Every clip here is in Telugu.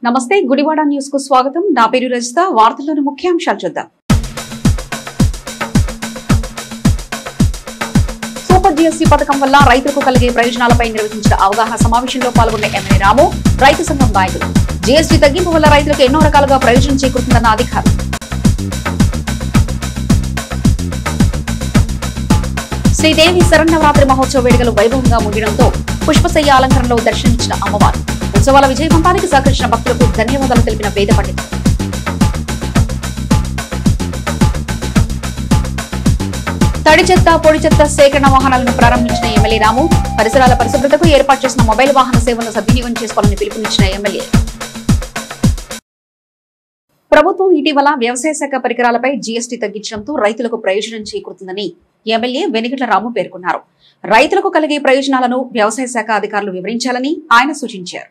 నమస్తే గుడివాడ న్యూస్ కు స్వాగతం. నా పేరు రజిత. వార్తల్లోని ముఖ్యాంశాలు చూద్దాం. సూపర్ జీఎస్టీ పథకం వల్ల రైతులకు కలిగే ప్రయోజనాలపై నిర్వహించిన అవగాహన సమావేశంలో పాల్గొన్న ఎమ్మెల్యే రాము, రైతు సంఘం నాయకులు. జీఎస్టీ తగ్గింపు వల్ల రైతులకు ఎన్నో రకాలుగా ప్రయోజనం చేకూరుతుందన్న అధికారులు. శ్రీదేవి శరన్నవరాత్రి మహోత్సవ వేడుకలు వైభవంగా ముగియడంతో పుష్పశయ్య అలంకరణలో దర్శనమిచ్చిన అమ్మవారు. ఉత్సవాల విజయవంతానికి సహకరించిన భక్తులకు ధన్యవాదాలు తెలిపిన వేద పండితులు. తడి చెత్త, పొడి చెత్త సేకరణ వాహనాలను ప్రారంభించిన ఎమ్మెల్యే రాము, పరిసరాల పరిశుభ్రతకు ఏర్పాటు చేసిన మొబైల్ వాహన సేవలను సద్వినియోగం చేసుకోవాలని పిలుపునిచ్చిన ఎమ్మెల్యే. ప్రభుత్వం ఇటీవల వ్యవసాయ శాఖ పరికరాలపై జీఎస్టీ తగ్గించడంతో రైతులకు ప్రయోజనం చేకూరుతుందని ఎమ్మెల్యే వెనిగట్ల రాము పేర్కొన్నారు. రైతులకు కలిగే ప్రయోజనాలను వ్యవసాయ శాఖ అధికారులు వివరించాలని ఆయన సూచించారు.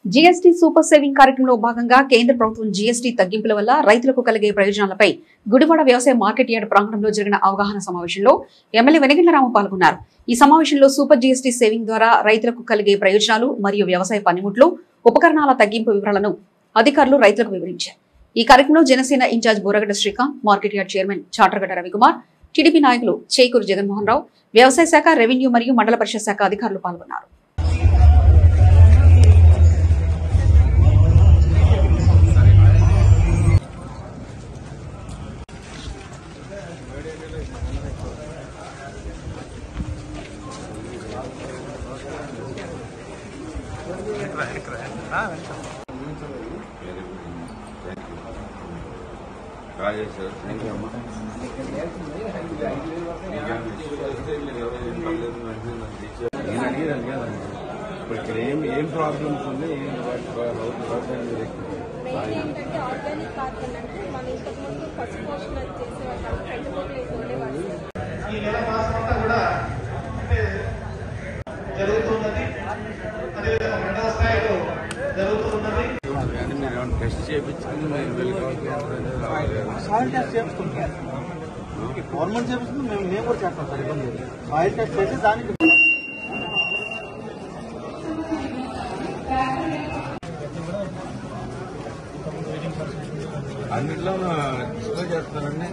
జీఎస్టీ సూపర్ సేవింగ్ కార్యక్రమంలో భాగంగా కేంద్ర ప్రభుత్వం జీఎస్టీ తగ్గింపుల వల్ల రైతులకు కలిగే ప్రయోజనాలపై గుడివాడ వ్యవసాయ మార్కెట్ యార్డ్ ప్రాంగణంలో జరిగిన అవగాహన సమావేశంలో ఎమ్మెల్యే వెనిగట్ల రాము పాల్గొన్నారు. ఈ సమావేశంలో సూపర్ జీఎస్టీ సేవింగ్ ద్వారా రైతులకు కలిగే ప్రయోజనాలు మరియు వ్యవసాయ పనిముట్లు, ఉపకరణాల తగ్గింపు వివరాలను అధికారులు రైతులకు వివరించారు. ఈ కార్యక్రమంలో Janasena incharge Boragadda Srikanth, market yard chairman Chatargadda Ravikumar, TDP నాయకులు చేకూరు జగన్మోహన్ రావు, వ్యవసాయ శాఖ, రెవెన్యూ మరియు మండల పరిషత్ శాఖ అధికారులు పాల్గొన్నారు. ఇక్కడ ఏం ప్రాబ్లమ్స్ ఉన్నాయి ఈ నెల మాసం అంతా కూడా జరుగుతున్నది. అదేవిధంగా మండల స్థాయిలో జరుగుతున్నది. టెస్ట్ చేయించుకుని సాయిల్ టెస్ట్ చేపిస్తున్నాం. గవర్నమెంట్ చేపిస్తుంది, మేము కూడా చేస్తాం సార్. ఇబ్బంది సాయిల్ టెస్ట్ చేసి దానికి అన్నిట్లో డిస్ప్లే చేస్తానండి.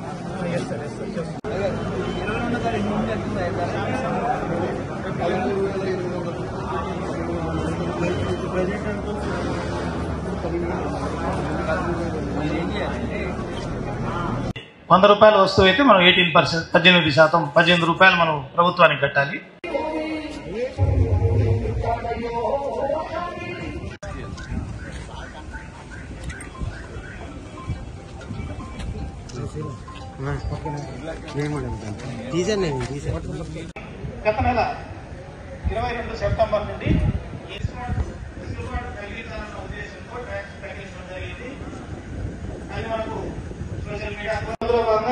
₹100 వస్తువు అయితే మనం 18%, 18%, 18 రూపాయలు మనం ప్రభుత్వానికి కట్టాలి. గత నెల 22 సెప్టెంబర్ నుండి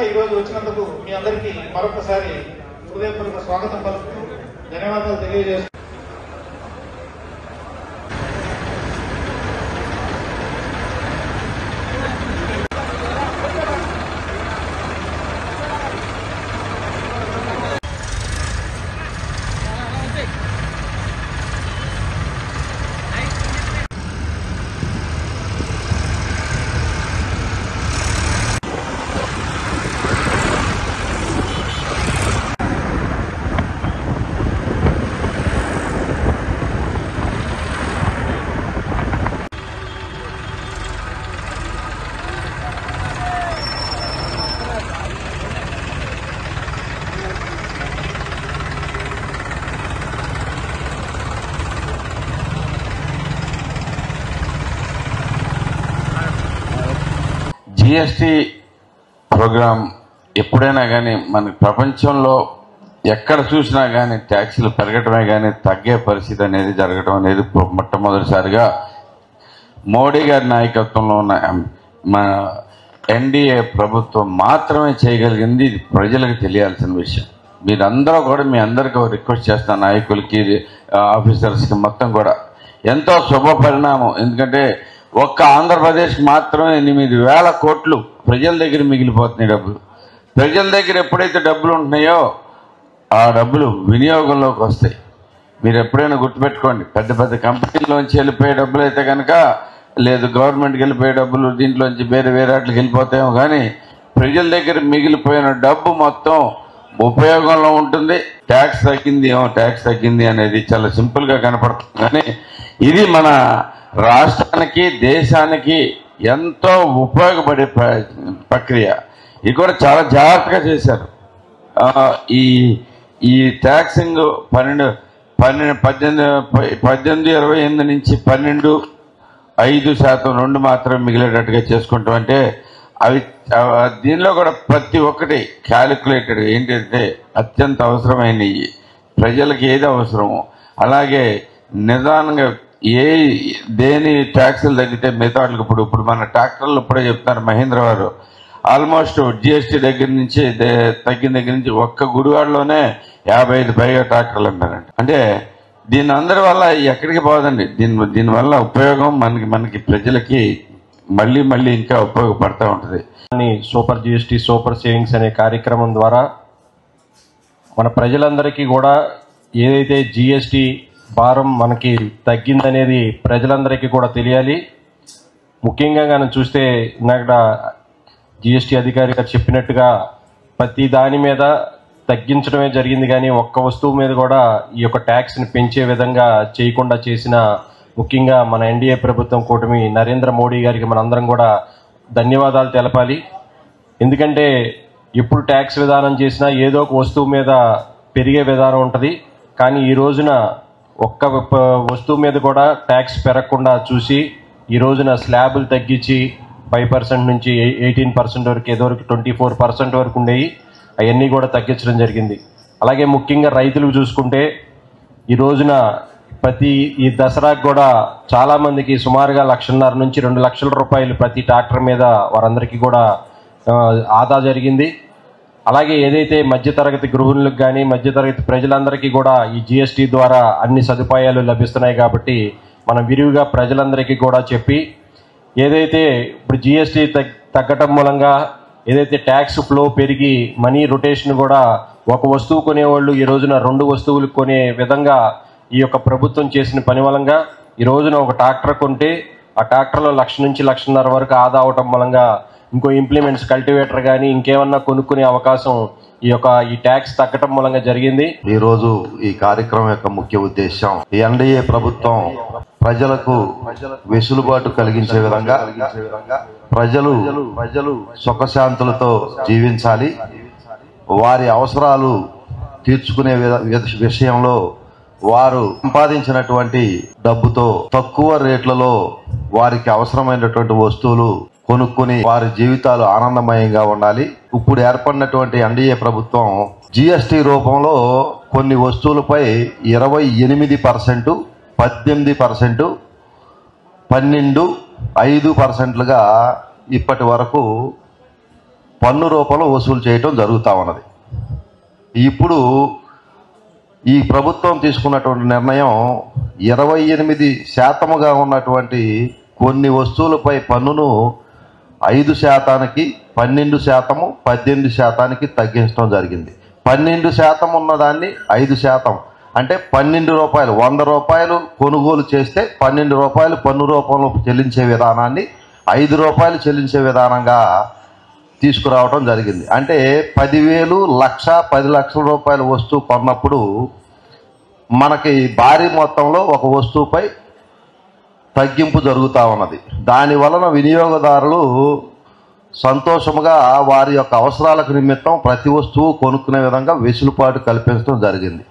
ఈ రోజు వచ్చినందుకు మీ అందరికీ మరొకసారి హృదయపూర్వక స్వాగతం పలుకుతూ ధన్యవాదాలు తెలియజేస్తున్నాను. జిఎస్టీ ప్రోగ్రాం ఎప్పుడైనా కానీ మన ప్రపంచంలో ఎక్కడ చూసినా కానీ ట్యాక్సీలు పెరగటమే కానీ తగ్గే పరిస్థితి అనేది జరగటం అనేది మొట్టమొదటిసారిగా మోడీ గారి నాయకత్వంలో ఉన్న మన ఎన్డీఏ ప్రభుత్వం మాత్రమే చేయగలిగింది. ఇది ప్రజలకు తెలియాల్సిన విషయం. మీరందరూ కూడా మీ అందరికీ రిక్వెస్ట్ చేస్తాను, నాయకులకి, ఆఫీసర్స్కి మొత్తం కూడా ఎంతో శుభ పరిణామం. ఎందుకంటే ఒక్క ఆంధ్రప్రదేశ్కి మాత్రమే 8,000 కోట్లు ప్రజల దగ్గర మిగిలిపోతున్నాయి డబ్బులు. ప్రజల దగ్గర ఎప్పుడైతే డబ్బులు ఉంటున్నాయో ఆ డబ్బులు వినియోగంలోకి వస్తాయి. మీరు ఎప్పుడైనా గుర్తుపెట్టుకోండి, పెద్ద పెద్ద కంపెనీల్లోంచి వెళ్ళిపోయే డబ్బులు అయితే కనుక లేదు గవర్నమెంట్కి వెళ్ళిపోయే డబ్బులు దీంట్లోంచి వేరే వాటికి వెళ్ళిపోతాయేమో, కానీ ప్రజల దగ్గర మిగిలిపోయిన డబ్బు మొత్తం ఉపయోగంలో ఉంటుంది. ట్యాక్స్ తగ్గింది అనేది చాలా సింపుల్గా కనపడుతుంది, కానీ ఇది మన రాష్ట్రానికి దేశానికి ఎంతో ఉపయోగపడే ప్రక్రియ. ఇది కూడా చాలా జాగ్రత్తగా చేశారు. ఈ ట్యాక్సింగ్ 18-28 నుంచి 12.5% రెండు మాత్రమే మిగిలేటట్టుగా చేసుకుంటాం. అంటే అవి దీనిలో కూడా ప్రతి ఒక్కటి క్యాలిక్యులేటెడ్, ఏంటంటే అత్యంత అవసరమైనవి, ప్రజలకు ఏది అవసరమో అలాగే నిదానంగా దేని ట్యాక్సులు తగ్గితే మిగతా వాళ్ళకి ఇప్పుడు మన ట్రాక్టర్లు ఇప్పుడే చెప్తున్నారు మహేంద్ర వారు, ఆల్మోస్ట్ జిఎస్టీ దగ్గర నుంచి తగ్గిన దగ్గర నుంచి ఒక్క గుడివాడలోనే 55 పైగా ట్రాక్టర్లు అమ్మారండి. అంటే దీని అందరి వల్ల ఎక్కడికి పోదండి. దీనివల్ల ఉపయోగం మనకి ప్రజలకి మళ్ళీ ఇంకా ఉపయోగపడుతూ ఉంటుంది. సూపర్ జిఎస్టీ సూపర్ సేవింగ్స్ అనే కార్యక్రమం ద్వారా మన ప్రజలందరికీ కూడా ఏదైతే జిఎస్టీ భారం మనకి తగ్గిందనేది ప్రజలందరికీ కూడా తెలియాలి. ముఖ్యంగా మనం చూస్తే ఇందాక జిఎస్టీ అధికారి గారు చెప్పినట్టుగా ప్రతి దాని మీద తగ్గించడమే జరిగింది, కానీ ఒక్క వస్తువు మీద కూడా ఈ యొక్క ట్యాక్స్ని పెంచే విధంగా చేయకుండా చేసిన ముఖ్యంగా మన ఎన్డీఏ ప్రభుత్వం కూటమి నరేంద్ర మోడీ గారికి మనందరం కూడా ధన్యవాదాలు తెలపాలి. ఎందుకంటే ఎప్పుడు ట్యాక్స్ విధానం చేసినా ఏదో ఒక వస్తువు మీద పెరిగే విధానం ఉంటుంది, కానీ ఈ రోజున ఒక్క వస్తువు మీద కూడా ట్యాక్స్ పెరగకుండా చూసి ఈ రోజున స్లాబులు తగ్గించి 5% నుంచి 18% వరకు, ఏదో వరకు 24% వరకు ఉండేవి, అవన్నీ కూడా తగ్గించడం జరిగింది. అలాగే ముఖ్యంగా రైతులకు చూసుకుంటే ఈ రోజున ఈ దసరాకు కూడా చాలామందికి సుమారుగా 1.5 నుంచి 2 లక్షల రూపాయలు ప్రతి ట్రాక్టర్ మీద వారందరికీ కూడా ఆదా జరిగింది. అలాగే ఏదైతే మధ్యతరగతి గృహిణులకు కానీ మధ్యతరగతి ప్రజలందరికీ కూడా ఈ జిఎస్టీ ద్వారా అన్ని సదుపాయాలు లభిస్తున్నాయి. కాబట్టి మనం విరివిగా ప్రజలందరికీ కూడా చెప్పి ఏదైతే ఇప్పుడు జిఎస్టీ తగ్గటం మూలంగా ఏదైతే ట్యాక్స్ ఫ్లో పెరిగి మనీ రొటేషన్ కూడా ఒక వస్తువు కొనేవాళ్ళు ఈ రోజున 2 వస్తువులు కొనే విధంగా ఈ యొక్క ప్రభుత్వం చేసిన పని మూలంగా ఈ రోజున ఒక ట్రాక్టర్ కొంటే ఆ ట్రాక్టర్లో 1 నుంచి 1.5 వరకు ఆదా అవటం మూలంగా ఇంకో ఇంప్లిమెంట్స్ కల్టివేటర్ కానీ ఇంకేమన్నా కొనుక్కునే అవకాశం ఈ ట్యాక్స్ తగ్గటం మూలంగా జరిగింది. ఈ రోజు ఈ కార్యక్రమం యొక్క ముఖ్య ఉద్దేశం ఈ ఎన్డీఏ ప్రభుత్వం ప్రజలకు వెసులుబాటు కలిగించే విధంగా ప్రజలు సుఖశాంతులతో జీవించాలి, వారి అవసరాలు తీర్చుకునే విషయంలో వారు సంపాదించినటువంటి డబ్బుతో తక్కువ రేట్లలో వారికి అవసరమైనటువంటి వస్తువులు కొనుక్కొని వారి జీవితాలు ఆనందమయంగా ఉండాలి. ఇప్పుడు ఏర్పడినటువంటి ఎన్డీఏ ప్రభుత్వం జిఎస్టీ రూపంలో కొన్ని వస్తువులపై 28%, 18%, 12.5%లుగా ఇప్పటి వరకు పన్ను రూపంలో వసూలు చేయటం జరుగుతూ ఉన్నది. ఇప్పుడు ఈ ప్రభుత్వం తీసుకున్నటువంటి నిర్ణయం 28%గా ఉన్నటువంటి కొన్ని వస్తువులపై పన్నును 5%, 12%, 18%కి తగ్గించడం జరిగింది. 12% ఉన్నదాన్ని 5%, అంటే 12 రూపాయలు, 100 రూపాయలు కొనుగోలు చేస్తే 12 రూపాయలు పన్ను రూపంలో చెల్లించే విధానాన్ని 5 రూపాయలు చెల్లించే విధానంగా తీసుకురావడం జరిగింది. అంటే 10,000, 1,00,000, 10 లక్షల రూపాయల వస్తువు కొన్నప్పుడు మనకి భారీ మొత్తంలో ఒక వస్తువుపై తగ్గింపు జరుగుతూ ఉన్నది. దాని వలన వినియోగదారులు సంతోషముగా వారి యొక్క అవసరాలకు నిమిత్తం ప్రతి వస్తువు కొనుక్కునే విధంగా వెసులుబాటు కల్పించడం జరిగింది.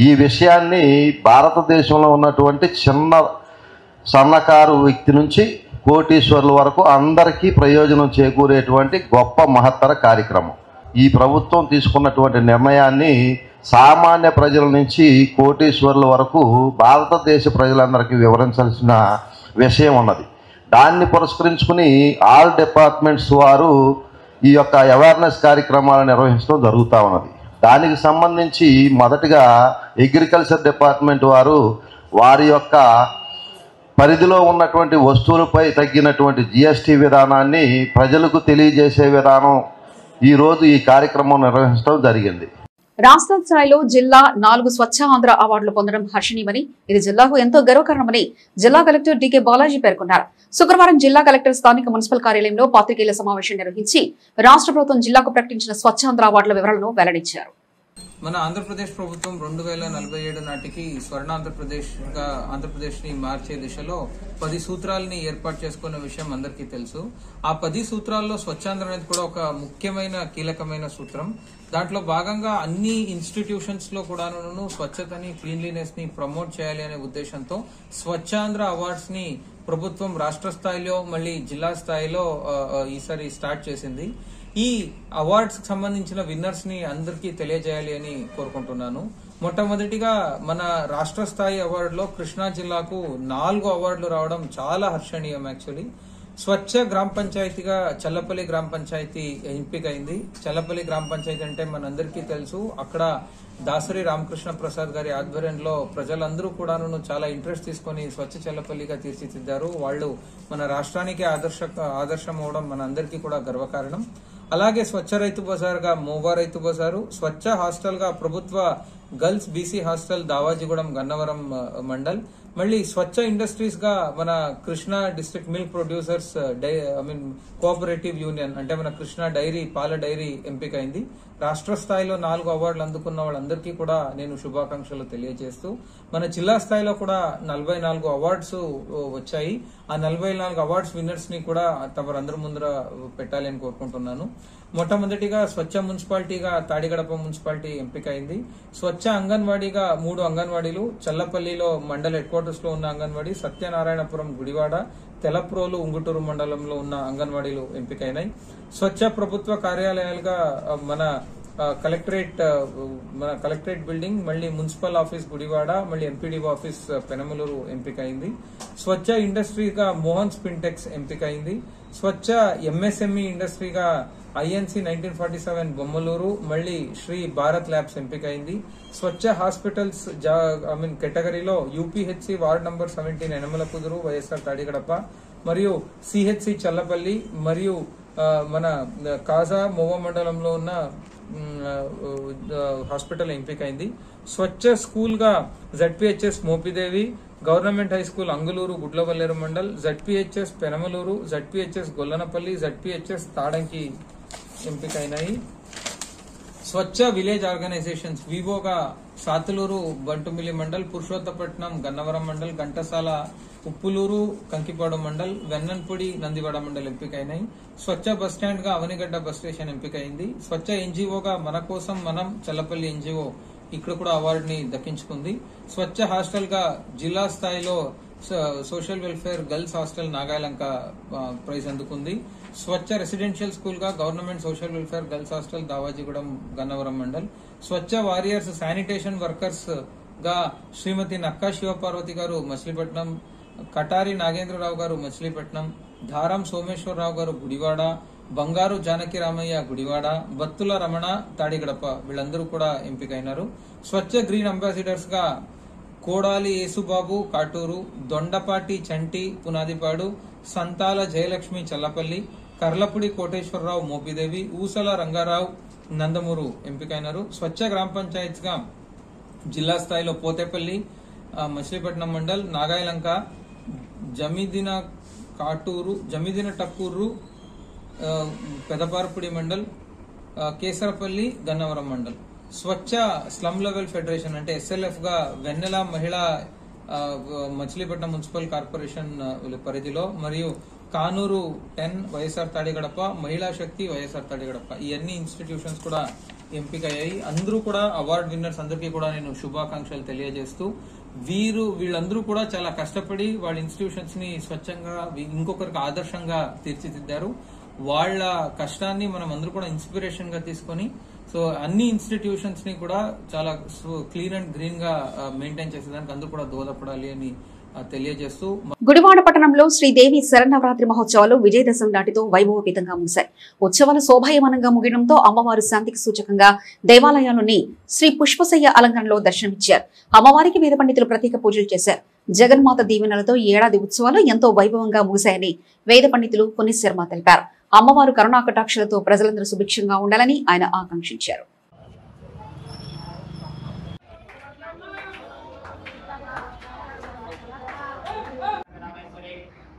ఈ విషయాన్ని భారతదేశంలో ఉన్నటువంటి సన్నకారు వ్యక్తి నుంచి కోటీశ్వర్ల వరకు అందరికీ ప్రయోజనం చేకూరేటువంటి గొప్ప మహత్తర కార్యక్రమం. ఈ ప్రభుత్వం తీసుకున్నటువంటి నిర్ణయాన్ని సామాన్య ప్రజల నుంచి కోటీశ్వర్ల వరకు భారతదేశ ప్రజలందరికీ వివరించాల్సిన విషయం ఉన్నది. దాన్ని పురస్కరించుకుని ఆల్ డిపార్ట్మెంట్స్ వారు ఈ యొక్క అవేర్నెస్ కార్యక్రమాలు నిర్వహించడం జరుగుతూ ఉన్నది. దానికి సంబంధించి మొదటిగా అగ్రికల్చర్ డిపార్ట్మెంట్ వారు వారి యొక్క పరిధిలో ఉన్నటువంటి వస్తువులపై తగ్గినటువంటి జిఎస్టీ విధానాన్ని ప్రజలకు తెలియజేసే విధానం ఈరోజు ఈ కార్యక్రమం నిర్వహించడం జరిగింది. రాష్ట్ర స్థాయిలో జిల్లా 4 స్వచ్ఛ ఆంధ్ర అవార్డులు పొందడం హర్షణీయమని, ఇది జిల్లాకు ఎంతో గర్వకారణమని జిల్లా కలెక్టర్ డికే బాలాజీ పేర్కొన్నారు. శుక్రవారం జిల్లా కలెక్టర్ స్థానిక మున్సిపల్ కార్యాలయంలో పాత్రికేయుల సమావేశం నిర్వహించి రాష్ట్ర ప్రభుత్వం జిల్లాకు ప్రకటించిన స్వచ్ఛాంధ్ర అవార్డుల వివరాలను వెల్లడించారు. మన ఆంధ్రప్రదేశ్ ప్రభుత్వం 2047 నాటికి స్వర్ణ ఆంధ్రప్రదేశ్ ని మార్చే దిశలో 10 సూత్రాలని ఏర్పాటు చేసుకున్న విషయం అందరికీ తెలుసు. ఆ 10 సూత్రాల్లో స్వచ్ఛాంధ్ర అనేది కూడా ఒక ముఖ్యమైన కీలకమైన సూత్రం. దాంట్లో భాగంగా అన్ని ఇన్స్టిట్యూషన్స్ లో కూడాను స్వచ్ఛతని, క్లీన్లీనెస్ ని ప్రమోట్ చేయాలి అనే ఉద్దేశంతో స్వచ్ఛాంధ్ర అవార్డ్స్ ని ప్రభుత్వం రాష్ట్ర స్థాయిలో మళ్ళీ జిల్లా స్థాయిలో ఈసారి స్టార్ట్ చేసింది. ఈ అవార్డ్స్ కి సంబంధించిన విన్నర్స్ ని అందరికీ తెలియజేయాలి అని కోరుకుంటున్నాను. మొట్టమొదటిగా మన రాష్ట్ర స్థాయి అవార్డులో కృష్ణా జిల్లాకు 4 అవార్డులు రావడం చాలా హర్షణీయం. యాక్చువల్లీ స్వచ్ఛ గ్రామ పంచాయతీగా చల్లపల్లి గ్రామ పంచాయతీ ఎంపికైంది. చల్లపల్లి గ్రామ పంచాయతీ అంటే మనందరికీ తెలుసు, అక్కడ దాసరి రామకృష్ణ ప్రసాద్ గారి ఆధ్వర్యంలో ప్రజలందరూ కూడాను చాలా ఇంట్రెస్ట్ తీసుకుని స్వచ్ఛ చల్లపల్లిగా తీర్చిదిద్దారు. వాళ్ళు మన రాష్ట్రానికి ఆదర్శం అవడం మన అందరికీ కూడా గర్వకారణం. అలాగే స్వచ్ఛ రైతు బజార్ గా మోవా రైతు బజారు, స్వచ్ఛ హాస్టల్ గా ప్రభుత్వ girls BC hostel Davajigudem Gannavaram mandal, మళ్ళీ స్వచ్ఛ ఇండస్ట్రీస్ గా మన Krishna district milk producers cooperative union అంటే మన కృష్ణా డైరీ పాల డైరీ ఎంపికైంది. రాష్ట్ర స్థాయిలో 4 అవార్డులు అందుకున్న వాళ్ళందరికీ కూడా నేను శుభాకాంక్షలు తెలియజేస్తూ, మన జిల్లా స్థాయిలో కూడా 44 అవార్డ్స్ వచ్చాయి. ఆ 44 అవార్డ్స్ విన్నర్స్ ని కూడా తమరందరి ముందర పెట్టాలి అని కోరుకుంటున్నాను. మొట్టమొదటిగా స్వచ్ఛ మున్సిపాలిటీగా తాడిగడప మున్సిపాలిటీ ఎంపికైంది. స్వచ్ఛ అంగన్వాడీగా 3 అంగన్వాడీలు, చల్లపల్లిలో మండల హెడ్ క్వార్టర్స్ లో ఉన్న అంగన్వాడీ, సత్యనారాయణపురం గుడివాడ, తెలప్రోలు ఉంగుటూరు మండలంలో ఉన్న అంగన్వాడీలు ఎంపికైనాయి. స్వచ్ఛ ప్రభుత్వ కార్యాలయాలుగా మన కలెక్టరేట్ బిల్డింగ్, మళ్ళీ మున్సిపల్ ఆఫీస్ గుడివాడ, మళ్ళీ ఎంపీడీఓ ఆఫీస్ పెనమలూరు ఎంపికైంది. స్వచ్ఛ ఇండస్ట్రీగా మోహన్ స్పిన్టెక్స్ ఎంపికైంది. స్వచ్ఛ ఎంఎస్ఎంఈ ఇండస్ట్రీగా ఐఎన్సి 1947 బొమ్మలూరు, మళ్ళీ శ్రీ భారత్ ల్యాబ్స్ ఎంపికైంది. స్వచ్ఛ హాస్పిటల్స్ కేటగిరీలో UPHC ward number 17 Yanamalakuduru YSR Tadigadapa, మరియు సిహెచ్సి చల్లపల్లి, మరియు మన కాజా మోవా మండలంలో ఉన్న హాస్పిటల్ ఎంపికైంది. స్వచ్ఛ స్కూల్ గా ZPHS Mopidevi, government high school Angaluru Gudlavalleru mandal, ZPHS Penamaluru, ZPHS Gollanapalli, ZPHS Tadanki ఎంపికైనాయి. స్వచ్ఛ విలేజ్ ఆర్గనైజేషన్స్ వివోగా సాతులూరు బంటుమిల్లి మండల్, పురుషోత్తపట్నం గన్నవరం మండల్, ఘంటసాల ఉప్పులూరు కంకిపాడు మండల్, వెన్నన్పొడి నందివాడ మండల్ ఎంపికైనాయి. స్వచ్ఛ బస్టాండ్ గా అవనిగడ్డ బస్ స్టేషన్ ఎంపికైంది. స్వచ్ఛ ఎన్జీఓగా మన కోసం మనం చల్లపల్లి ఎన్జీఓ ఇక్కడ కూడా అవార్డుని దక్కించుకుంది. స్వచ్ఛ హాస్టల్ గా జిల్లా స్థాయిలో social welfare girls hostel Nagayalanka prize అందుకుంది. స్వచ్ఛ రెసిడెన్షియల్ స్కూల్ గా government social welfare girls hostel Davajigudem Gannavaram mandal. Swachh warriors sanitation workers గా శ్రీమతి నక్కా శివపార్వతి గారు మచిలీపట్నం, కటారి నాగేంద్రరావు గారు మచిలీపట్నం, ధారం సోమేశ్వరరావు గారు గుడివాడ, బంగారు జానకి రామయ్య గుడివాడ, బత్తుల రమణ తాడిగడప వీళ్ళందరూ కూడా ఎంపికైనారు. స్వచ్ఛ గ్రీన్ అంబాసిడర్స్ గా కోడాలి యేసుబాబు కాటూరు, దొండపాటి చంటి పునాదిపాడు, సంతాల జయలక్ష్మి చల్లపల్లి, కర్లపుడి కోటేశ్వరరావు మోపిదేవి, ఊసల రంగారావు నందమూరు ఎంపికైనారు. స్వచ్ఛ గ్రామ పంచాయత్ గా జిల్లా స్థాయిలో పోతేపల్లి, మచిలీపట్నం మండల్, నాగాయలంక, జమీదిన కాటూరు, జమీదిన టక్కూరు, పెదపారపుడి మండల్, కేసరపల్లి, గన్నవరం మండల్. స్వచ్ఛ స్లమ్ లెవెల్ ఫెడరేషన్ అంటే ఎస్ఎల్ఎఫ్ గా వెన్నెల మహిళా మచిలీపట్నం మున్సిపల్ కార్పొరేషన్ పరిధిలో, మరియు కానూరు 10 వైఎస్ఆర్ తాడిగడప, మహిళా శక్తి వైఎస్ఆర్ తాడిగడప ఈ అన్ని ఇన్స్టిట్యూషన్స్ కూడా ఎంపికయ్యాయి. అందరూ కూడా అవార్డు విన్నర్స్ అందరికీ కూడా నేను శుభాకాంక్షలు తెలియజేస్తూ, వీళ్ళందరూ కూడా చాలా కష్టపడి వాళ్ళ ఇన్స్టిట్యూషన్స్ ని స్వచ్ఛంగా ఇంకొకరికి ఆదర్శంగా తీర్చిదిద్దారు. వాళ్ళ కష్టాన్ని మనం అందరూ కూడా ఇన్స్పిరేషన్ గా తీసుకొని అన్ని ఇన్స్టిట్యూషన్స్ ని కూడా చాలా క్లీన్ అండ్ గ్రీన్ గా మెయింటైన్ చేసేదానికి అందరూ కూడా దోహదపడాలి అని తెలియజేస్తూ, గుడివాడ పట్టణంలో శ్రీదేవి శరన్నవరాత్రి మహోత్సవాలు విజయదశమి నాటితో వైభవపేతంగా ముగిశాయి. ఉత్సవాలు శోభాయమానంగా ముగియడంతో అమ్మవారు శాంతికి సూచకంగా దేవాలయాల్లోని శ్రీ పుష్పశయ్య అలంకరణలో దర్శనమిచ్చారు. అమ్మవారికి వేద పండితులు ప్రత్యేక పూజలు చేశారు. జగన్మాత దీవెనలతో ఏడాది ఉత్సవాలు ఎంతో వైభవంగా ముగిశాయని వేద పండితులు పునీత్ శర్మ తెలిపారు. అమ్మవారు కరుణాకటాక్షలతో ప్రజలందరూ సుభిక్షంగా ఉండాలని ఆయన ఆకాంక్షించారు.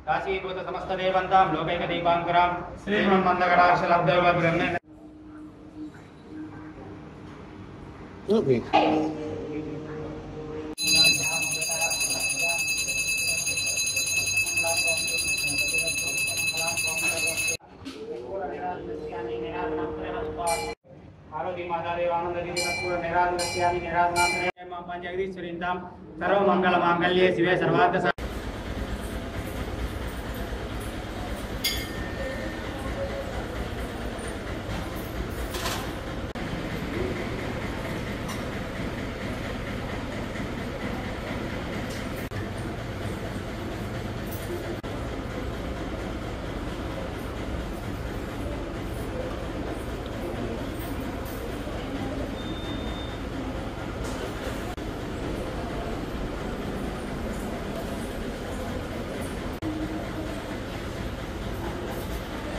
కాశీభూత సమస్త దేవంతాం లోకైక దీపాంకురాం శ్రీమన్మందగడార్శలబ్ధ సర్వమంగళమాంగళ్యే శివే సర్వార్థ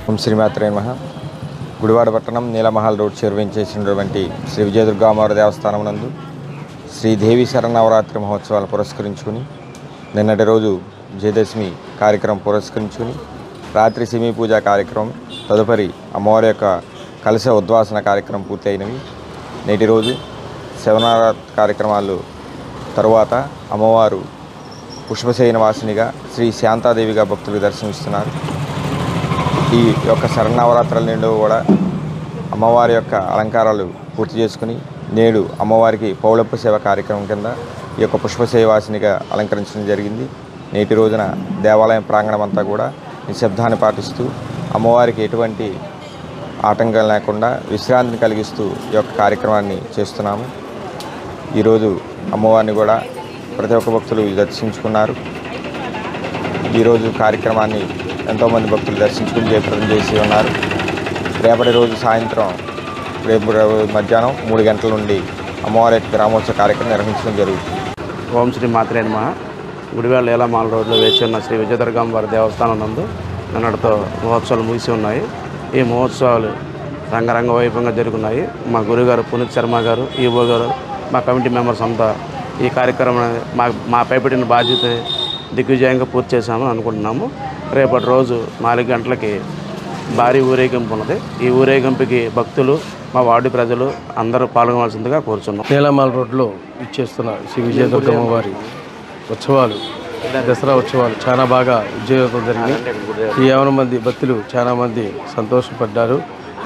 ఓం శ్రీమాత్రే నమః. గుడివాడ పట్టణం నీలమహల్ రోడ్ చేరువించేసినటువంటి శ్రీ విజయదుర్గామావారి దేవస్థానం నందు శ్రీదేవి శరన్నవరాత్రి మహోత్సవాలు పురస్కరించుకుని నిన్నటి రోజు విజయదశమి కార్యక్రమం పురస్కరించుకుని రాత్రి సిమీ పూజ కార్యక్రమం, తదుపరి అమ్మవారి యొక్క కలశ ఉద్వాసన కార్యక్రమం పూర్తి అయినవి. నేటి రోజు శవనవరాత్రి కార్యక్రమాలు తరువాత అమ్మవారు పుష్పశయన వాసినిగా శ్రీ శాంతాదేవిగా భక్తులకు దర్శనమిస్తున్నారు. ఈ యొక్క శరన్నవరాత్రుల నిండు కూడా అమ్మవారి యొక్క అలంకారాలు పూర్తి చేసుకుని నేడు అమ్మవారికి పౌళప్ప సేవ కార్యక్రమం కింద ఈ యొక్క పుష్పసేవాసినిగా అలంకరించడం జరిగింది. నేటి రోజున దేవాలయం ప్రాంగణం అంతా కూడా నిశ్శబ్దాన్ని పాటిస్తూ అమ్మవారికి ఎటువంటి ఆటంకం లేకుండా విశ్రాంతిని కలిగిస్తూ ఈ యొక్క కార్యక్రమాన్ని చేస్తున్నాము. ఈరోజు అమ్మవారిని కూడా ప్రతి ఒక్క భక్తులు దర్శించుకున్నారు. ఈరోజు కార్యక్రమాన్ని ఎంతోమంది భక్తులు దర్శించుకుని జయప్రదం చేసి ఉన్నారు. రేపటి రోజు సాయంత్రం రేపు మధ్యాహ్నం 3 గంటల నుండి అమ్మవారి యొక్క గ్రామోత్సవ కార్యక్రమం నిర్వహించడం జరుగుతుంది. ఓం శ్రీ మాత్రే నమః. గుడివాడ నీలమహల్ రోడ్లో వేచి ఉన్న శ్రీ విజయదుర్గాంవారి దేవస్థానం నందు నిన్నటితో మహోత్సవాలు ముగిసి ఉన్నాయి. ఈ మహోత్సవాలు రంగరంగ వైభవంగా జరుగుతున్నాయి. మా గురుగారు పునీత్ శర్మ గారు, ఈవో గారు, మా కమిటీ మెంబర్స్ అంతా ఈ కార్యక్రమం మా పైపెట్టిన బాధ్యత దిగ్విజయంగా పూర్తి చేశామని అనుకుంటున్నాము. రేపటి రోజు 4 గంటలకి భారీ ఊరేగింపు ఉన్నది. ఈ ఊరేగింపుకి భక్తులు, మా వార్డు ప్రజలు అందరూ పాల్గొనవలసిందిగా కోరుచున్నాం. నీలమహల్ రోడ్లో ఇచ్చేస్తున్న శ్రీ విజయదుర్గమ్మ వారి ఉత్సవాలు, దసరా ఉత్సవాలు చాలా బాగా విజయవంతం జరిగింది. ఈ 50 మంది భక్తులు చాలా మంది సంతోషపడ్డారు.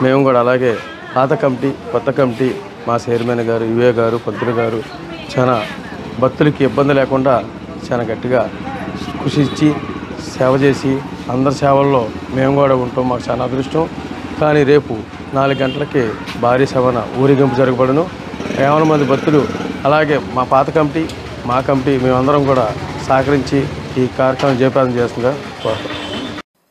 మేము కూడా అలాగే పాత కమిటీ, కొత్త కమిటీ, మా చైర్మన్ గారు, యువే గారు, పంతులు గారు చాలా భక్తులకి ఇబ్బంది లేకుండా చాలా గట్టిగా కృషి ఇచ్చి సేవ చేసి అందరి సేవల్లో మేము కూడా ఉంటాం. మాకు చాలా అదృష్టం. కానీ రేపు 4 గంటలకి భారీ సభన ఊరేగింపు జరగబడును. 50 మంది భక్తులు అలాగే మా పాత కమిటీ, మా కమిటీ మేమందరం కూడా సహకరించి ఈ కార్యక్రమం జయప్రదం చేస్తుందిగా కోరుతాం.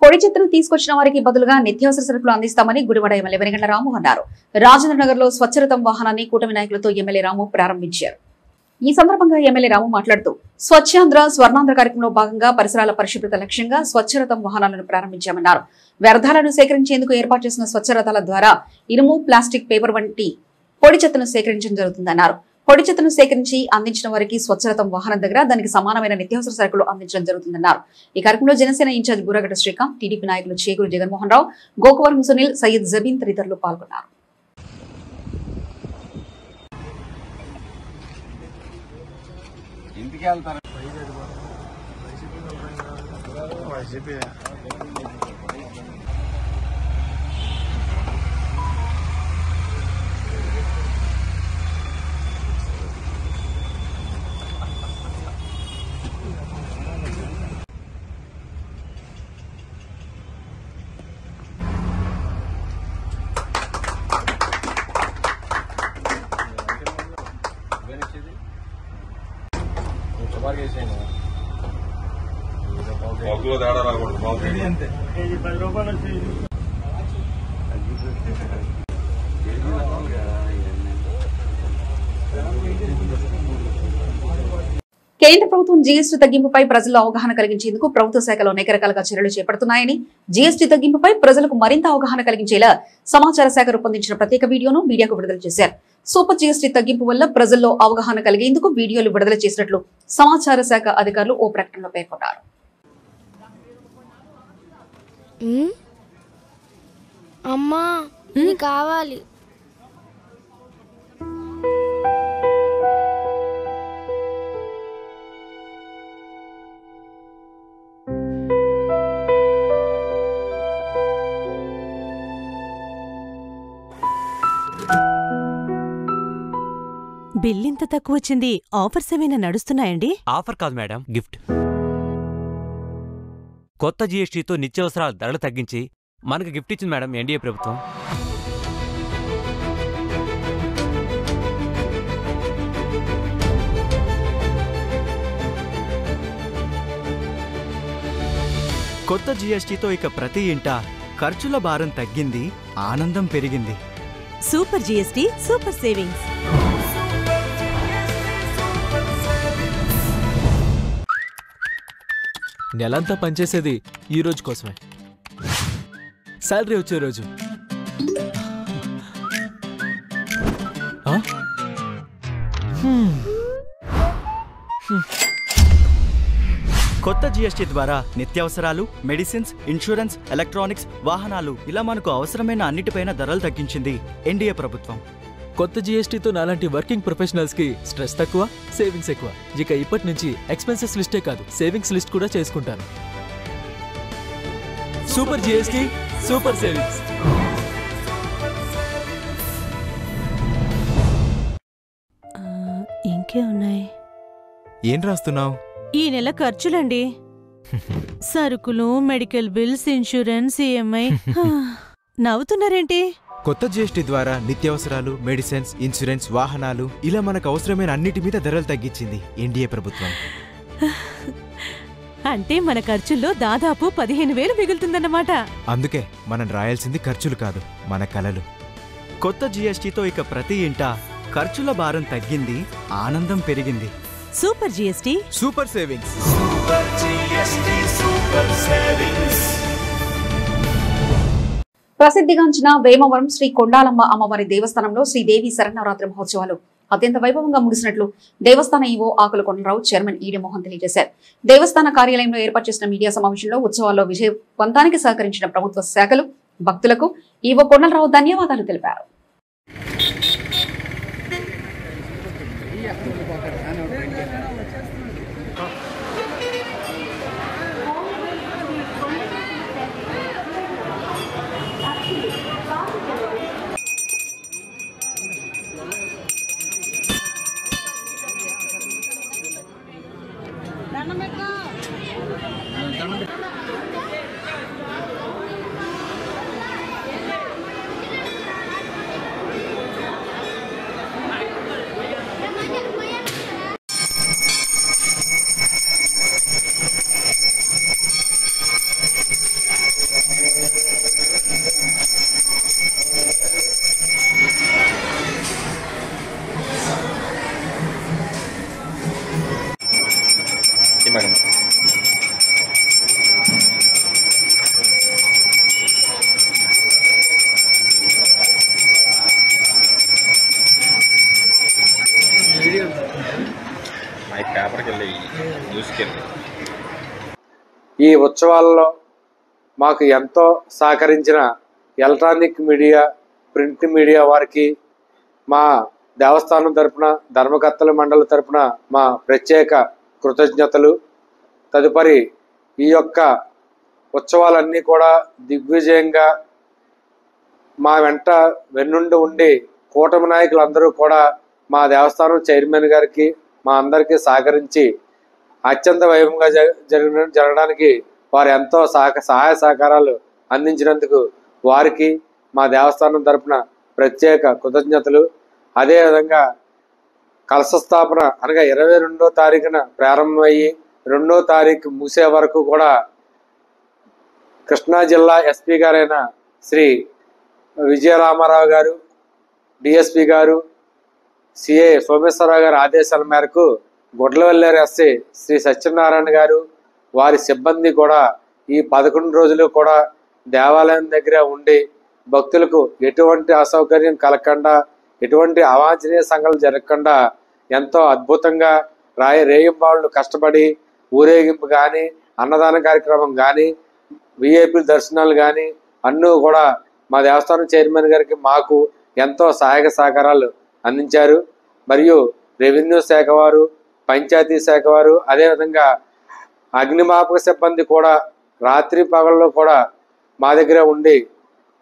పొడి చెత్తను తీసుకొచ్చిన వారికి బదులుగా నిత్యావసర సరుకులు అందిస్తామని గుడివాడ ఎమ్మెల్యే వెనిగండ్ల రాము అన్నారు. రాజేంద్రనగర్ లో స్వచ్ఛరథం వాహనాన్ని కూటమి నాయకులతో ఎమ్మెల్యే రాము ప్రారంభించారు. ఈ సందర్భంగా ఎమ్మెల్యే రాము మాట్లాడుతూ స్వచ్ఛాంధ్ర స్వర్ణాంధ్ర కార్యక్రమంలో భాగంగా పరిసరాల పరిశుభ్రత లక్ష్యంగా స్వచ్ఛరథం వాహనాలను ప్రారంభించామన్నారు. వ్యర్థాలను సేకరించేందుకు ఏర్పాటు చేసిన స్వచ్ఛరథాల ద్వారా ఇనుము, ప్లాస్టిక్, పేపర్ వంటి పొడి చెత్తను సేకరించడం జరుగుతుందన్నారు. పొడి చెత్తను సేకరించి అందించిన వారికి స్వచ్ఛరథం వాహనం దగ్గర దానికి సమానమైన నిత్యావసర సరుకులు అందించడం జరుగుతుందన్నారు. ఈ కార్యక్రమంలో జనసేన ఇన్ఛార్జ్ బూరగడ్డ శ్రీకాంత్, టీడీపీ నాయకులు చేకూరు జగన్మోహన్ రావు, గోకవరం సునీల్, సయ్యద్ జబీన్ తదితరులు పాల్గొన్నారు. కేంద్ర ప్రభుత్వం జీఎస్టీ తగ్గింపుపై ప్రజల్లో అవగాహన కలిగించేందుకు ప్రభుత్వ శాఖలు అనేక రకాలుగా చర్యలు చేపడుతున్నాయని, జీఎస్టీ తగ్గింపుపై ప్రజలకు మరింత అవగాహన కలిగించేలా సమాచార శాఖ రూపొందించిన ప్రత్యేక వీడియోను మీడియాకు విడుదల చేశారు. సూపర్ జీఎస్టీ తగ్గింపు వల్ల ప్రజల్లో అవగాహన కలిగేందుకు వీడియోలు విడుదల చేసినట్లు సమాచార శాఖ అధికారులు ఓ ప్రకటనలో పేర్కొన్నారు. అమ్మా ఇది కావాలి. బిల్ ఇంత తక్కువ వచ్చింది. ఆఫర్స్ ఏమైనా నడుస్తున్నాయండి? ఆఫర్ కాదు మేడం, గిఫ్ట్. కొత్త జీఎస్టీతో నిత్యావసరాల ధరలు తగ్గించి మనకు గిఫ్ట్ ఇచ్చింది మేడం ఎన్డీఏ ప్రభుత్వం. కొత్త జీఎస్టీతో ఇక ప్రతి ఇంట ఖర్చుల భారం తగ్గింది, ఆనందం పెరిగింది. Super GST, super savings. నెలంతా పనిచేసేది ఈ రోజు కోసమే. శాలరీ వచ్చే రోజు కొత్త జీఎస్టీ ద్వారా నిత్యావసరాలు, మెడిసిన్స్, ఇన్సూరెన్స్, ఎలక్ట్రానిక్స్, వాహనాలు ఇలా మనకు అవసరమైన అన్నిటిపైన ధరలు తగ్గించింది ఎన్డీఏ ప్రభుత్వం. కొత్త జీఎస్టీతో నాలాంటి వర్కింగ్ ప్రొఫెషనల్స్ కి స్ట్రెస్ తక్కువ, సేవింగ్స్ ఎక్కువ. ఇక ఇప్పటి నుంచి ఎక్స్పెన్సెస్ లిస్టే కాదు, సేవింగ్స్ లిస్ట్ కూడా చేసుకుంటాను. Super GST, super savings. ఇంకే ఉన్నాయి. ఏం రాస్తున్నావు? ఈ నెల ఖర్చులండి. సరుకులు, మెడికల్ బిల్స్, ఇన్సూరెన్స్, ఈఎంఐ. నవ్వుతున్నారేంటి? కొత్త జీఎస్టీ ద్వారా నిత్యావసరాలు, మెడిసిన్స్, ఇన్సూరెన్స్, వాహనాలు ఇలా మనకు అవసరమైన అన్నిటి మీద ధరలు తగ్గించింది ఎన్డీఏ ప్రభుత్వం. అంటే మన ఖర్చుల్లో దాదాపు 15,000 మిగులుతుందన్నమాట. అందుకే మనం రాయాల్సింది ఖర్చులు కాదు, మన కలలు. కొత్త జీఎస్టీతో ఇక ప్రతి ఇంట ఖర్చుల భారం తగ్గింది, ఆనందం పెరిగింది. Super GST, super savings. ప్రసిద్ధిగాంచిన వేమవరం శ్రీ కొండాలమ్మ అమ్మవారి దేవస్థానంలో శ్రీదేవి శరన్నవరాత్రి మహోత్సవాలు అత్యంత వైభవంగా ముగిసినట్లు దేవస్థాన ఈవో ఆకుల కొండరావు, చైర్మన్ ఈడి మోహన్ తెలియజేశారు. దేవస్థాన కార్యాలయంలో ఏర్పాటు చేసిన మీడియా సమావేశంలో ఉత్సవాల్లో విజయవంతానికి సహకరించిన ప్రభుత్వ శాఖలు, భక్తులకు ఈవో కొండలరావు ధన్యవాదాలు తెలిపారు. ఈ ఉత్సవాల్లో మాకు ఎంతో సహకరించిన ఎలక్ట్రానిక్ మీడియా, ప్రింట్ మీడియా వారికి మా దేవస్థానం తరపున, ధర్మకర్తల మండలి తరపున మా ప్రత్యేక కృతజ్ఞతలు. తదుపరి ఈ యొక్క ఉత్సవాలన్నీ కూడా దిగ్విజయంగా మా వెంట వెన్నుండి ఉండి కూటమి నాయకులందరూ కూడా మా దేవస్థానం చైర్మన్ గారికి, మా అందరికీ సహకరించి అత్యంత వైభవంగా జరగడానికి వారు ఎంతో సహాయ సహకారాలు అందించినందుకు వారికి మా దేవస్థానం తరపున ప్రత్యేక కృతజ్ఞతలు. అదేవిధంగా కలశ స్థాపన అనగా 22వ తారీఖున ప్రారంభమయ్యి 2వ తారీఖు ముగిసే వరకు కూడా కృష్ణా జిల్లా ఎస్పీ గారైన శ్రీ విజయరామారావు గారు, డిఎస్పి గారు, సిఐ సోమేశ్వరరావు గారి ఆదేశాల మేరకు గుడ్లవల్లేరు ఎస్ఐ శ్రీ సత్యనారాయణ గారు, వారి సిబ్బంది కూడా ఈ 11 రోజులు కూడా దేవాలయం దగ్గర ఉండి భక్తులకు ఎటువంటి అసౌకర్యం కలగకుండా, ఎటువంటి అవాంఛనీయ సంఘటనలు జరగకుండా ఎంతో అద్భుతంగా రేయింబాళ్ళు కష్టపడి ఊరేగింపు కానీ, అన్నదాన కార్యక్రమం కానీ, విఐపి దర్శనాలు కానీ అన్నీ కూడా మా దేవస్థానం చైర్మన్ గారికి మాకు ఎంతో సహాయక సహకారాలు అందించారు. మరియు రెవెన్యూ శాఖ వారు, పంచాయతీ శాఖ వారు, అదేవిధంగా అగ్నిమాపక సిబ్బంది కూడా రాత్రి పగల్లో కూడా మా దగ్గర ఉండి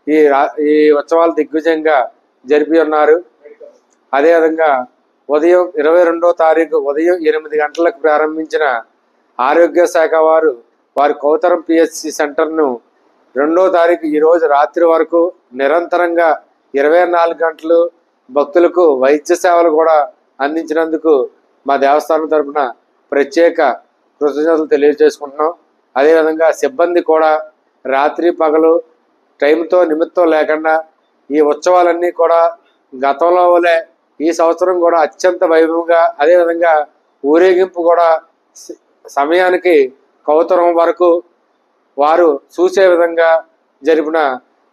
ఈ ఉత్సవాలు దిగ్విజయంగా జరిపి ఉన్నారు. అదేవిధంగా ఉదయం 22వ తారీఖు ఉదయం 8 గంటలకు ప్రారంభించిన ఆరోగ్య శాఖ వారు వారి కౌతరం పిహెచ్సి సెంటర్ను 2వ తారీఖు ఈరోజు రాత్రి వరకు నిరంతరంగా 24 గంటలు భక్తులకు వైద్య సేవలు కూడా అందించినందుకు మా దేవస్థానం తరఫున ప్రత్యేక కృతజ్ఞతలు తెలియజేసుకుంటున్నాం. అదేవిధంగా సిబ్బంది కూడా రాత్రి పగలు టైంతో నిమిత్తం లేకుండా ఈ ఉత్సవాలన్నీ కూడా గతంలో వలె ఈ సంవత్సరం కూడా అత్యంత వైభవంగా, అదేవిధంగా ఊరేగింపు కూడా సమయానికి కౌతరం వరకు వారు చూసే విధంగా జరిపిన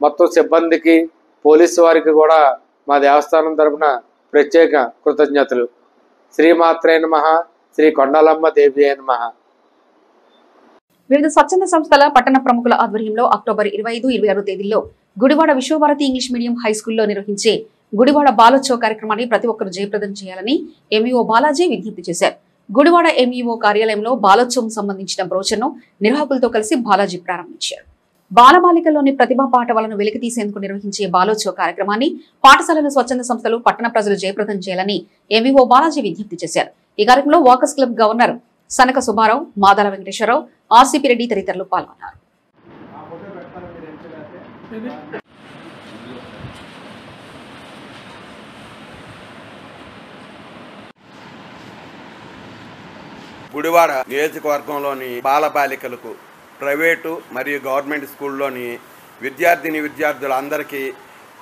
మొత్తం సిబ్బందికి, పోలీసు వారికి కూడా మా దేవస్థానం తరఫున ప్రత్యేక కృతజ్ఞతలు. శ్రీమాత్రే నమః, శ్రీ కొండలమ్మ దేవి నమః. వివిధ స్వచ్ఛంద సంస్థల పట్టణ ప్రముఖుల ఆధ్వర్యంలో అక్టోబర్ 25, 26 తేదీల్లో Gudivada Vishwabharati English medium high స్కూల్లో నిర్వహించే గుడివాడ బాలోత్సవ కార్యక్రమాన్ని ప్రతి ఒక్కరూ జయప్రదం చేయాలని ఎంఈఓ బాలాజీ విజ్ఞప్తి చేశారు. గుడివాడ ఎంఈఓ కార్యాలయంలో బాలోత్సవం సంబంధించిన బ్రోచర్ను నిర్వాహకులతో కలిసి బాలాజీ ప్రారంభించారు. బాలబాలికల్లోని ప్రతిభా పాఠవాలను వెలికి తీసేందుకు నిర్వహించే బాలోత్సవ కార్యక్రమాన్ని పాఠశాలల స్వచ్ఛంద సంస్థలు పట్టణ ప్రజలు జయప్రదం చేయాలని ఎంఈఓ బాలాజీ విజ్ఞప్తి చేశారు. ఈ కార్యక్రమంలో walkers club governor Sanaka Subbarao, Madala Venkateswararao, RCP Reddy తదితరులు పాల్గొన్నారు. గుడివాడ నియోజకవర్గంలోని బాలబాలికలకు ప్రైవేటు మరియు గవర్నమెంట్ స్కూల్లోని విద్యార్థులందరికీ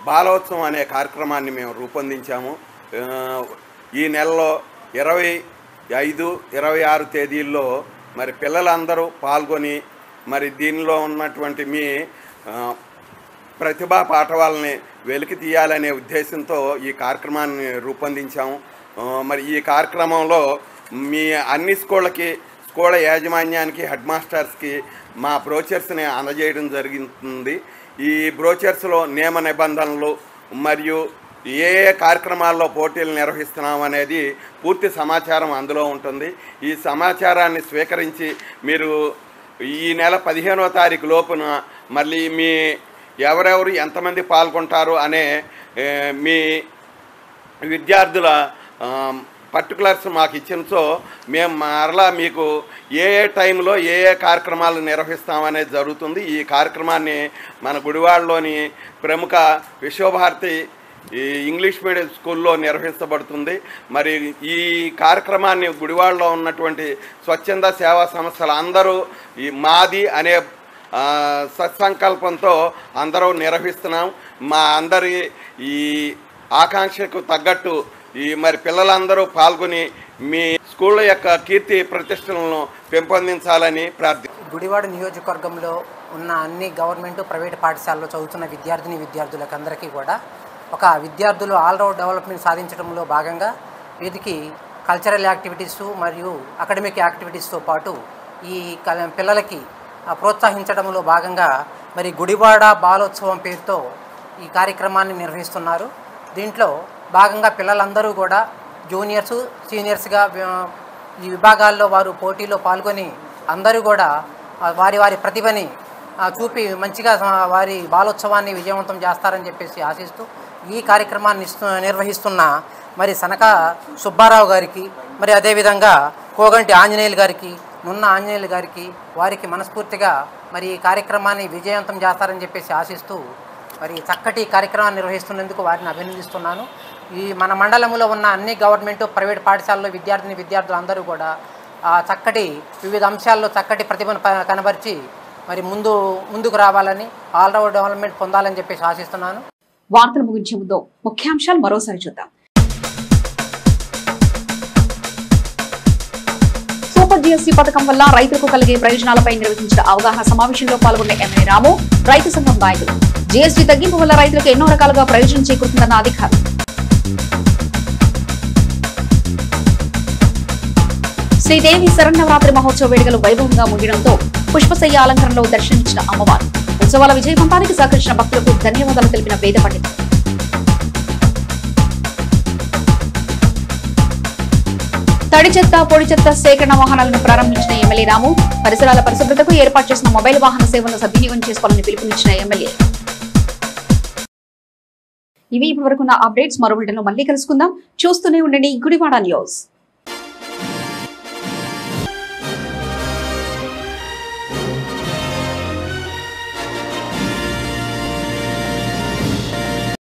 బాలోత్సవం అనే కార్యక్రమాన్ని మేము రూపొందించాము. ఈ నెలలో 25, 26 తేదీల్లో మరి పిల్లలందరూ పాల్గొని మరి దీనిలో ఉన్నటువంటి మీ ప్రతిభా పాఠవాలని వెలికి తీయాలనే ఉద్దేశంతో ఈ కార్యక్రమాన్ని రూపొందించాము. మరి ఈ కార్యక్రమంలో మీ అన్ని స్కూళ్ళ యాజమాన్యానికి, హెడ్ మాస్టర్స్కి మా బ్రోచర్స్ని అందజేయడం జరుగుతుంది. ఈ బ్రోచర్స్లో నియమ నిబంధనలు మరియు ఏ కార్యక్రమాల్లో పోటీలు నిర్వహిస్తున్నాం అనేది పూర్తి సమాచారం అందులో ఉంటుంది. ఈ సమాచారాన్ని స్వీకరించి మీరు ఈ నెల 15వ తారీఖు లోపున మళ్ళీ మీ ఎవరెవరు ఎంతమంది పాల్గొంటారు అనే మీ విద్యార్థుల పర్టికులర్స్ మాకు ఇచ్చినచో మేము మరలా మీకు ఏ టైంలో ఏ కార్యక్రమాలు నిర్వహిస్తామనేది జరుగుతుంది. ఈ కార్యక్రమాన్ని మన గుడివాడలోని ప్రముఖ విశ్వభారతి ఇంగ్లీష్ మీడియం స్కూల్లో నిర్వహించబడుతుంది. మరి ఈ కార్యక్రమాన్ని గుడివాడలో ఉన్నటువంటి స్వచ్ఛంద సేవా సంస్థలు అందరూ ఈ మాది అనే సత్సంకల్పంతో అందరూ నిర్వహిస్తున్నాం. మా అందరి ఈ ఆకాంక్షకు తగ్గట్టు మరి పిల్లలందరూ పాల్గొని మీ స్కూళ్ళ యొక్క కీర్తి ప్రతిష్టలను పెంపొందించాలని ప్రార్థిస్తున్నాం. గుడివాడ నియోజకవర్గంలో ఉన్న అన్ని గవర్నమెంట్, ప్రైవేట్ పాఠశాలలో చదువుతున్న విద్యార్థులకు అందరికీ కూడా ఒక విద్యార్థులు ఆల్రౌండ్ డెవలప్మెంట్ సాధించడంలో భాగంగా వీరికి కల్చరల్ యాక్టివిటీస్ మరియు అకాడమిక్ యాక్టివిటీస్తో పాటు ఈ పిల్లలకి ప్రోత్సహించడంలో భాగంగా మరి గుడివాడ బాలోత్సవం పేరుతో ఈ కార్యక్రమాన్ని నిర్వహిస్తున్నారు. దీంట్లో భాగంగా పిల్లలందరూ కూడా జూనియర్స్, సీనియర్స్గా ఈ విభాగాల్లో వారు పోటీలో పాల్గొని అందరూ కూడా వారి ప్రతిభని చూపి మంచిగా వారి బాలోత్సవాన్ని విజయవంతం చేస్తారని చెప్పేసి ఆశిస్తూ ఈ కార్యక్రమాన్ని నిర్వహిస్తున్న మరి సనక సుబ్బారావు గారికి, మరి అదేవిధంగా కోగంటి ఆంజనేయులు గారికి, నున్న ఆంజనేయులు గారికి వారికి మనస్ఫూర్తిగా మరి ఈ కార్యక్రమాన్ని విజయవంతం చేస్తారని చెప్పేసి ఆశిస్తూ మరి చక్కటి కార్యక్రమాన్ని నిర్వహిస్తున్నందుకు వారిని అభినందిస్తున్నాను. ఈ మన మండలంలో ఉన్న అన్ని గవర్నమెంట్, ప్రైవేట్ పాఠశాలలో విద్యార్థులు అందరూ కూడా చక్కటి వివిధ అంశాల్లో చక్కటి ప్రతిభను కనబరిచి మరి ముందుకు రావాలని, ఆల్రౌండ్ డెవలప్మెంట్ పొందాలని చెప్పేసి ఆశిస్తున్నాను. వార్తలు ముగించే ముందు ముఖ్యాంశాలు మరోసారి చూద్దాం. సూపర్ జిఎస్టీ పథకం వల్ల రైతులకు కలిగే ప్రయోజనాలపై నిర్వహించిన అవగాహన సమావేశంలో పాల్గొన్న ఎమ్మెల్యే రాము, రైతు సంఘం నాయకులు. జిఎస్టీ తగ్గింపు వల్ల రైతులకు ఎన్నో రకాలుగా ప్రయోజనం చేకూరుతుందన్న అధికారులు. శ్రీదేవి శరన్నవరాత్రి మహోత్సవ వేడుకలు వైభవంగా ముగియడంతో పుష్పశయ్య అలంకరణలో దర్శనమిచ్చిన అమ్మవారు. ఉత్సవాల విజయవంతానికి సహకరించిన భక్తులకు ధన్యవాదాలు తెలిపిన వేద పండితులు. తడి చెత్త పొడి చెత్త సేకరణ వాహనాలను ప్రారంభించిన ఎమ్మెల్యే రాము. పరిసరాల పరిశుభ్రతకు ఏర్పాటు చేసిన మొబైల్ వాహన సేవలను సద్వినియోగం చేసుకోవాలని పిలుపునిచ్చిన ఎమ్మెల్యే. ఇవి ఇప్పటివరకున్న అప్డేట్స్. మరో వీడియోలో మళ్ళీ కలుసుకుందాం. చూస్తూనే ఉండండి గుడివాడ న్యూస్.